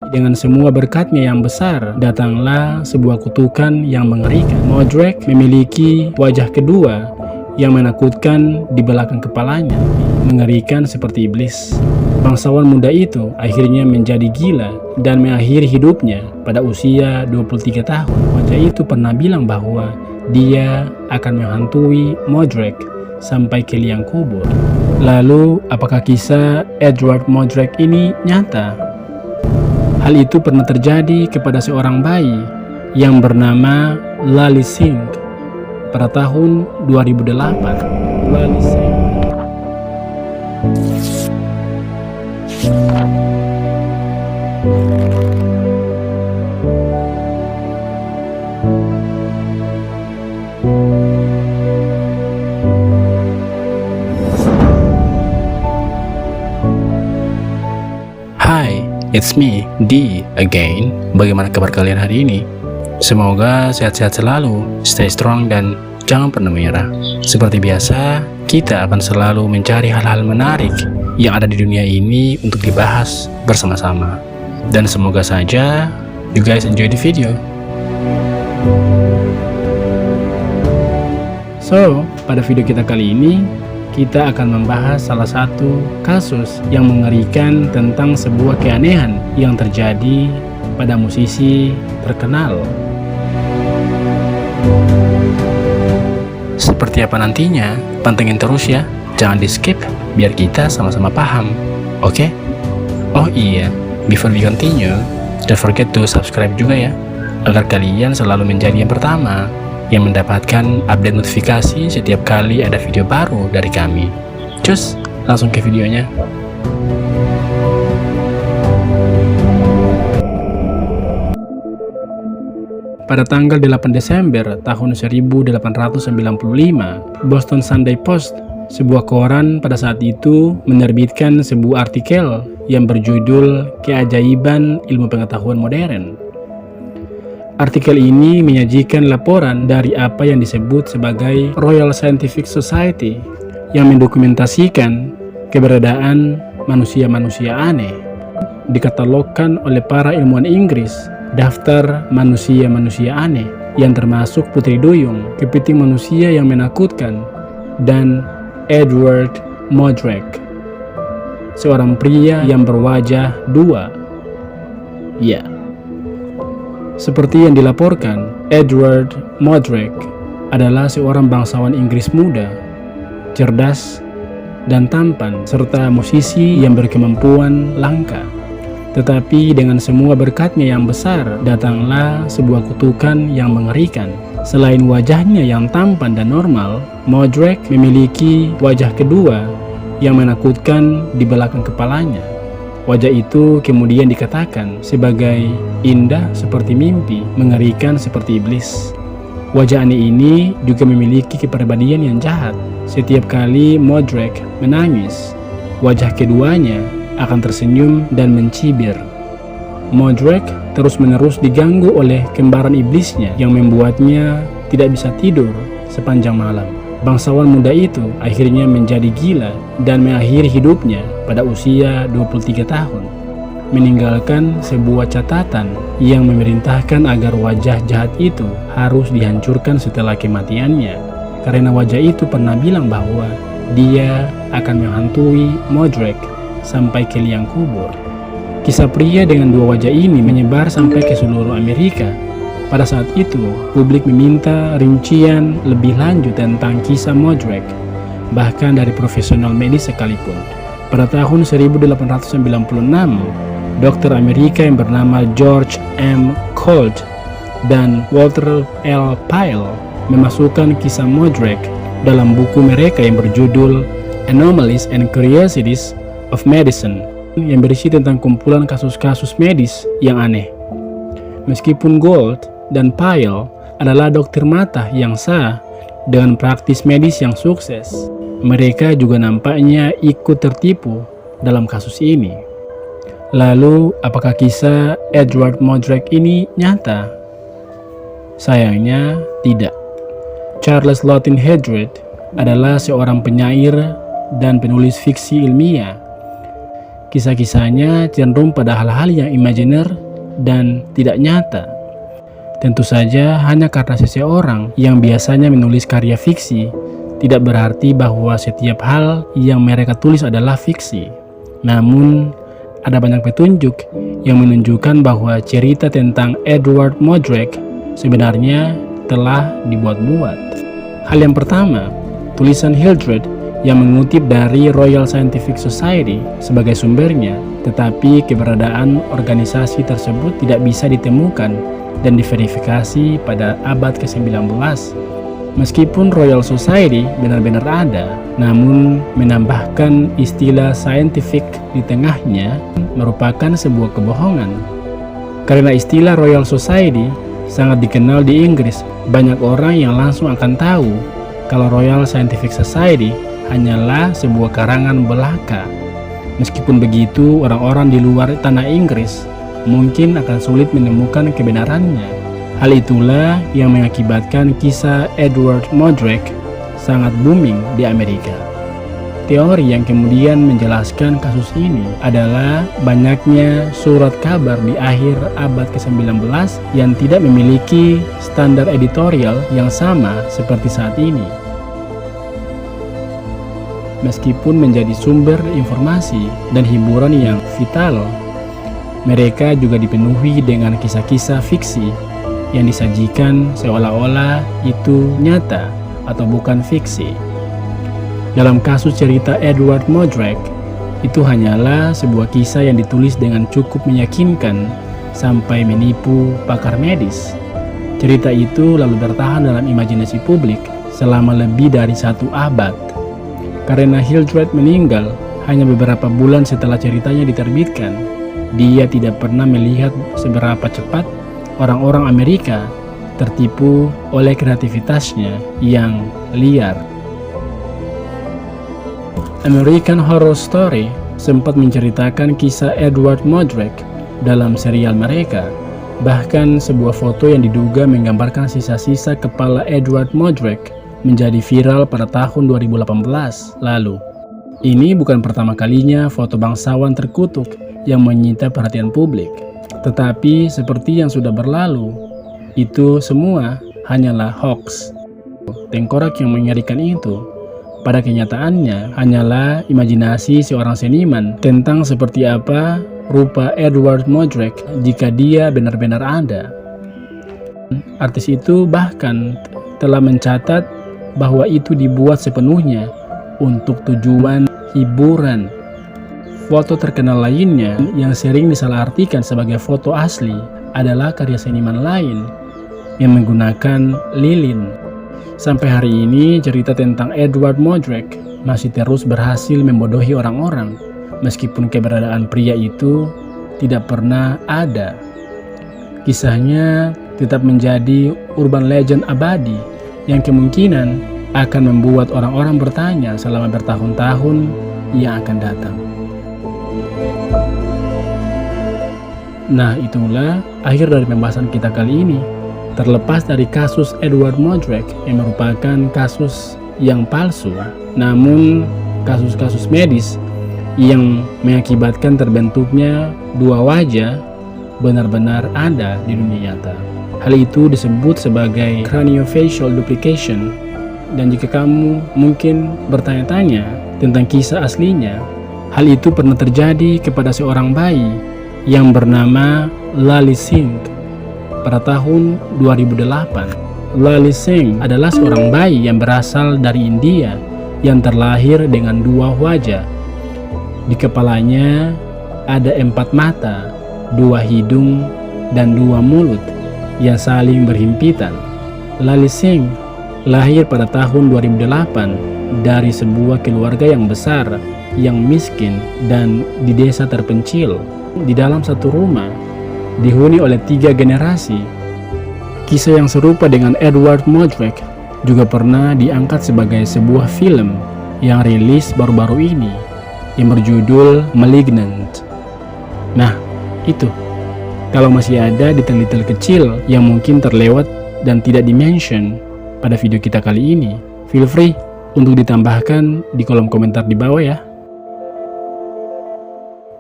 dengan semua berkatnya yang besar, datanglah sebuah kutukan yang mengerikan. Modrek memiliki wajah kedua yang menakutkan di belakang kepalanya, mengerikan seperti iblis. Bangsawan muda itu akhirnya menjadi gila dan mengakhiri hidupnya pada usia 23 tahun. Wajah itu pernah bilang bahwa dia akan menghantui Modrek sampai ke liang kubur. Lalu, apakah kisah Edward Modrek ini nyata? Hal itu pernah terjadi kepada seorang bayi yang bernama Lali Singh pada tahun 2008. Lali Singh. Hai, it's me, D again. Bagaimana kabar kalian hari ini? Semoga sehat-sehat selalu, stay strong dan jangan pernah menyerah. Seperti biasa, kita akan selalu mencari hal-hal menarik yang ada di dunia ini untuk dibahas bersama-sama. Dan semoga saja you guys enjoy the video. So, pada video kita kali ini, kita akan membahas salah satu kasus yang mengerikan tentang sebuah keanehan yang terjadi pada musisi terkenal. Seperti apa nantinya? Pantengin terus ya, jangan di skip biar kita sama-sama paham, oke? Oh iya, before we continue, don't forget to subscribe juga ya, agar kalian selalu menjadi yang pertama yang mendapatkan update notifikasi setiap kali ada video baru dari kami. Cus, langsung ke videonya. Pada tanggal 8 Desember tahun 1895, Boston Sunday Post, sebuah koran pada saat itu, menerbitkan sebuah artikel yang berjudul Keajaiban Ilmu Pengetahuan Modern. Artikel ini menyajikan laporan dari apa yang disebut sebagai Royal Scientific Society yang mendokumentasikan keberadaan manusia-manusia aneh. Dikatalogkan oleh para ilmuwan Inggris daftar manusia-manusia aneh yang termasuk putri duyung, kepiting manusia yang menakutkan, dan Edward Modrek, seorang pria yang berwajah dua. Ya, seperti yang dilaporkan, Edward Modrek adalah seorang bangsawan Inggris muda, cerdas dan tampan, serta musisi yang berkemampuan langka. Tetapi dengan semua berkatnya yang besar, datanglah sebuah kutukan yang mengerikan. Selain wajahnya yang tampan dan normal, Modrek memiliki wajah kedua yang menakutkan di belakang kepalanya. Wajah itu kemudian dikatakan sebagai indah seperti mimpi, mengerikan seperti iblis. Wajah aneh ini juga memiliki kepribadian yang jahat. Setiap kali Modrek menangis, wajah keduanya akan tersenyum dan mencibir. Modrek terus-menerus diganggu oleh kembaran iblisnya yang membuatnya tidak bisa tidur sepanjang malam. Bangsawan muda itu akhirnya menjadi gila dan mengakhiri hidupnya pada usia 23 tahun, meninggalkan sebuah catatan yang memerintahkan agar wajah jahat itu harus dihancurkan setelah kematiannya, karena wajah itu pernah bilang bahwa dia akan menghantui Modrek sampai ke liang kubur. Kisah pria dengan dua wajah ini menyebar sampai ke seluruh Amerika. Pada saat itu, publik meminta rincian lebih lanjut tentang kisah Modrek, bahkan dari profesional medis sekalipun. Pada tahun 1896, dokter Amerika yang bernama George M. Colt dan Walter L. Pyle memasukkan kisah Modrek dalam buku mereka yang berjudul Anomalies and Curiosities of Medicine, yang berisi tentang kumpulan kasus-kasus medis yang aneh. Meskipun Gold dan Pyle adalah dokter mata yang sah dengan praktis medis yang sukses, mereka juga nampaknya ikut tertipu dalam kasus ini. Lalu, apakah kisah Edward Modrek ini nyata? Sayangnya, tidak. Charles Lawton Hedred adalah seorang penyair dan penulis fiksi ilmiah. Kisah-kisahnya cenderung pada hal-hal yang imajiner dan tidak nyata. Tentu saja hanya karena seseorang yang biasanya menulis karya fiksi tidak berarti bahwa setiap hal yang mereka tulis adalah fiksi. Namun, ada banyak petunjuk yang menunjukkan bahwa cerita tentang Edward Modrake sebenarnya telah dibuat-buat. Hal yang pertama, tulisan Hildred yang mengutip dari Royal Scientific Society sebagai sumbernya, tetapi keberadaan organisasi tersebut tidak bisa ditemukan dan diverifikasi pada abad ke-19. Meskipun Royal Society benar-benar ada, namun menambahkan istilah scientific di tengahnya merupakan sebuah kebohongan. Karena istilah Royal Society sangat dikenal di Inggris, banyak orang yang langsung akan tahu kalau Royal Scientific Society hanyalah sebuah karangan belaka. Meskipun begitu, orang-orang di luar tanah Inggris mungkin akan sulit menemukan kebenarannya. Hal itulah yang mengakibatkan kisah Edward Modrake sangat booming di Amerika. Teori yang kemudian menjelaskan kasus ini adalah banyaknya surat kabar di akhir abad ke-19 yang tidak memiliki standar editorial yang sama seperti saat ini. Meskipun menjadi sumber informasi dan hiburan yang vital, mereka juga dipenuhi dengan kisah-kisah fiksi yang disajikan seolah-olah itu nyata atau bukan fiksi. Dalam kasus cerita Edward Modrake, itu hanyalah sebuah kisah yang ditulis dengan cukup meyakinkan sampai menipu pakar medis. Cerita itu lalu bertahan dalam imajinasi publik selama lebih dari 1 abad. Karena Hildred meninggal hanya beberapa bulan setelah ceritanya diterbitkan, dia tidak pernah melihat seberapa cepat orang-orang Amerika tertipu oleh kreativitasnya yang liar. American Horror Story sempat menceritakan kisah Edward Modrake dalam serial mereka. Bahkan sebuah foto yang diduga menggambarkan sisa-sisa kepala Edward Modrake menjadi viral pada tahun 2018 lalu. Ini bukan pertama kalinya foto bangsawan terkutuk yang menyita perhatian publik. Tetapi seperti yang sudah berlalu, itu semua hanyalah hoax. Tengkorak yang mengerikan itu pada kenyataannya hanyalah imajinasi seorang seniman tentang seperti apa rupa Edward Modrake jika dia benar-benar ada. Artis itu bahkan telah mencatat bahwa itu dibuat sepenuhnya untuk tujuan hiburan. Foto terkenal lainnya yang sering disalahartikan sebagai foto asli adalah karya seniman lain yang menggunakan lilin. Sampai hari ini, cerita tentang Edward Modrake masih terus berhasil membodohi orang-orang, meskipun keberadaan pria itu tidak pernah ada. Kisahnya tetap menjadi urban legend abadi yang kemungkinan akan membuat orang-orang bertanya selama bertahun-tahun yang akan datang. Nah, itulah akhir dari pembahasan kita kali ini. Terlepas dari kasus Edward Modrake yang merupakan kasus yang palsu, namun kasus-kasus medis yang mengakibatkan terbentuknya 2 wajah benar-benar ada di dunia nyata. Hal itu disebut sebagai craniofacial duplication. Dan jika kamu mungkin bertanya-tanya tentang kisah aslinya, hal itu pernah terjadi kepada seorang bayi yang bernama Lali Singh pada tahun 2008. Lali Singh adalah seorang bayi yang berasal dari India yang terlahir dengan 2 wajah. Di kepalanya ada 4 mata, 2 hidung, dan 2 mulut yang saling berhimpitan. Lali Singh lahir pada tahun 2008 dari sebuah keluarga yang besar, yang miskin, dan di desa terpencil. Di dalam satu rumah, dihuni oleh 3 generasi. Kisah yang serupa dengan Edward Modrake juga pernah diangkat sebagai sebuah film yang rilis baru-baru ini, yang berjudul Malignant. Nah, itu. Kalau masih ada detail-detail kecil yang mungkin terlewat dan tidak di-mention pada video kita kali ini, feel free untuk ditambahkan di kolom komentar di bawah ya.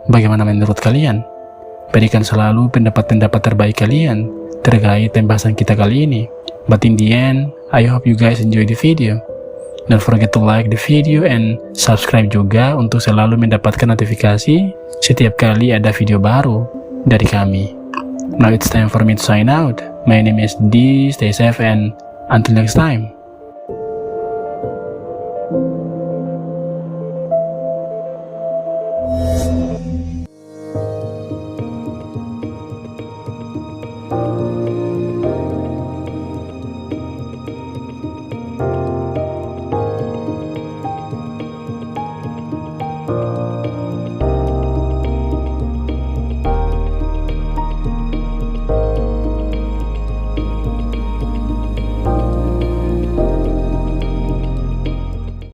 Bagaimana menurut kalian? Berikan selalu pendapat-pendapat terbaik kalian terkait pembahasan kita kali ini. But in the end, I hope you guys enjoy the video. Don't forget to like the video and subscribe juga untuk selalu mendapatkan notifikasi setiap kali ada video baru dari kami. Now it's time for me to sign out. My name is D. Stay safe and until next time. Thank you.